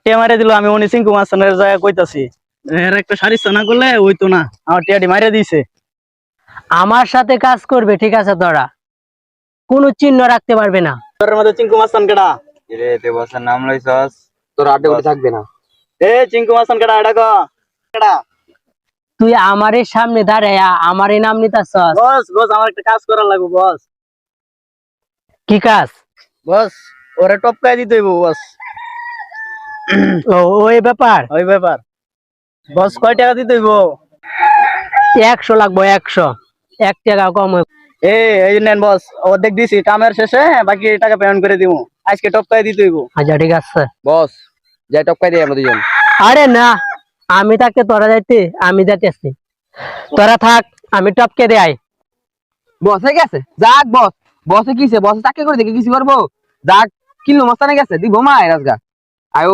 টিয়া মারে দিল, আমি উনি চিঙ্কু মাস্তানের জায়গা কইতাছি এর একটা সারিস না করলে হইতো না, আমার টিয়াটি মারিয়া দিছে। আমার সাথে কাজ করবে, ঠিক আছে? তোরা কোনো চিহ্ন রাখতে পারবে না। তোর মধ্যে চিঙ্কু মাস্তান কেডা? রে তে বসার নাম লইছস, তোর আড্ডা উঠে থাকবে না। এ চিঙ্কু মাস্তান কেডা? এটা কো কেডা? তুই আমারে সামনে দাঁড়ায়া আমারই নাম নিতাছস? বস বস, আমার একটা কাজ করা লাগবে বস। কি কাজ? বস ওরে টপকাই দিতে হইব বস। ও ওই ব্যাপার। ওই ব্যাপার। বস কয় টাকা দিতে হইব? 100 লাগবো, 100। 1 টাকা কম হইব। এই যে নেন বস, অর্ধেক দিছি, কামের শেষে বাকি টাকা পেমেন্ট করে দিব। আজকে টপকাই দিতে হইব। আচ্ছা ঠিক আছে। বস যাই টপকাই দেই আমরা দুজন। আরে না, আমি থাকতে তোরা যাইতে, আমি যাইতেছি। তোরা থাক, আমি টপকে দেই। বসে গেছে যাক, বস বসে কিছে, বসে চাকরি করে দেখে কিছু করবো। যাক কিলো মস্তানে গেছে, দিব মাই রাজগা আয়ো।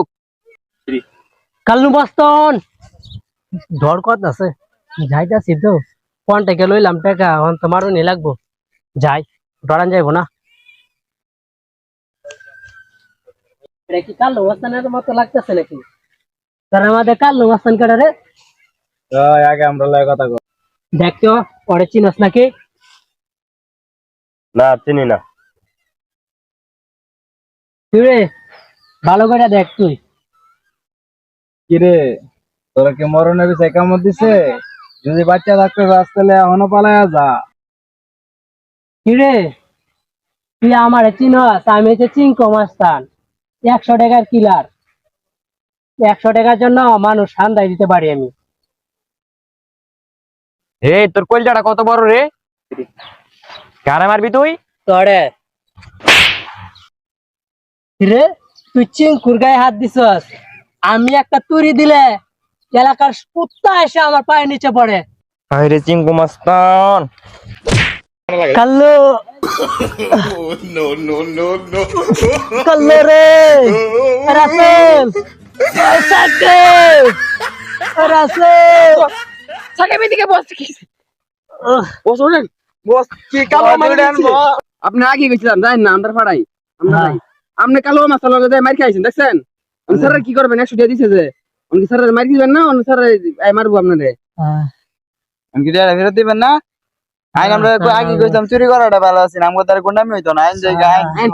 কালু বস্তন ধর কত আছে, যাইতাছি তো। কন্টাকে লইলাম টাকা, এখন তোমারও নি লাগবো। যাই, ডরান যাইবো না। এটা কি কালু বস্তানের মতো লাগতেছে নাকি? তার আমাদের কালু বস্তান কেটে রে। আগে আমরা লয় কথা কই। দেখতো পরে চিনস নাকি? না চিনি না। তুই রে ভালো করে দেখ তুই। কিরে তোরা কি মরণের বিষয় কামড় দিছে? যদি বাচ্চা থাকতে চাস তাহলে এখনো পালায়া যা। কিরে তুই আমার চিনস? আমি হচ্ছে চিঙ্কু মাস্তান, 100 টাকার কিলার। 100 টাকার জন্য মানুষ ঠান্ডায় দিতে পারি আমি। হে তোর কলজাটা কত বড় রে, কারে মারবি তুই? তোরে রে, তুই চিঙ্কুর গায়ে হাত দিছস। আমি একটা তুড়ি দিলে এলাকার কুত্তা এসে আমার পায়ের নিচে পড়ে। আরে চিঙ্কু মাস্তান কাল্লু কাল্লু রে, রাসেল সাকিব, রাসেল সাকে মেদিকে বস কি বস ওরেন, বস কি কালো মারি দিছে। আপনি আগে গেছিলাম জানেন না, আমরা ফাড়াই আমরা যাই। আপনি কালো মাছলা লগে মার খাইছেন দেখছেন। আমি স্যার কি করবেন, 100 টাকা দিছে যে উনি স্যার মার দিবেন না, উনি স্যার মারবো আপনারে। আমি কি টাকা ফেরত দিবেন না? আইন আমরা আগে কইতাম চুরি করাটা ভালো আছে, আমগো তার গুন্ডামি হইতো না। আইন জায়গা আইন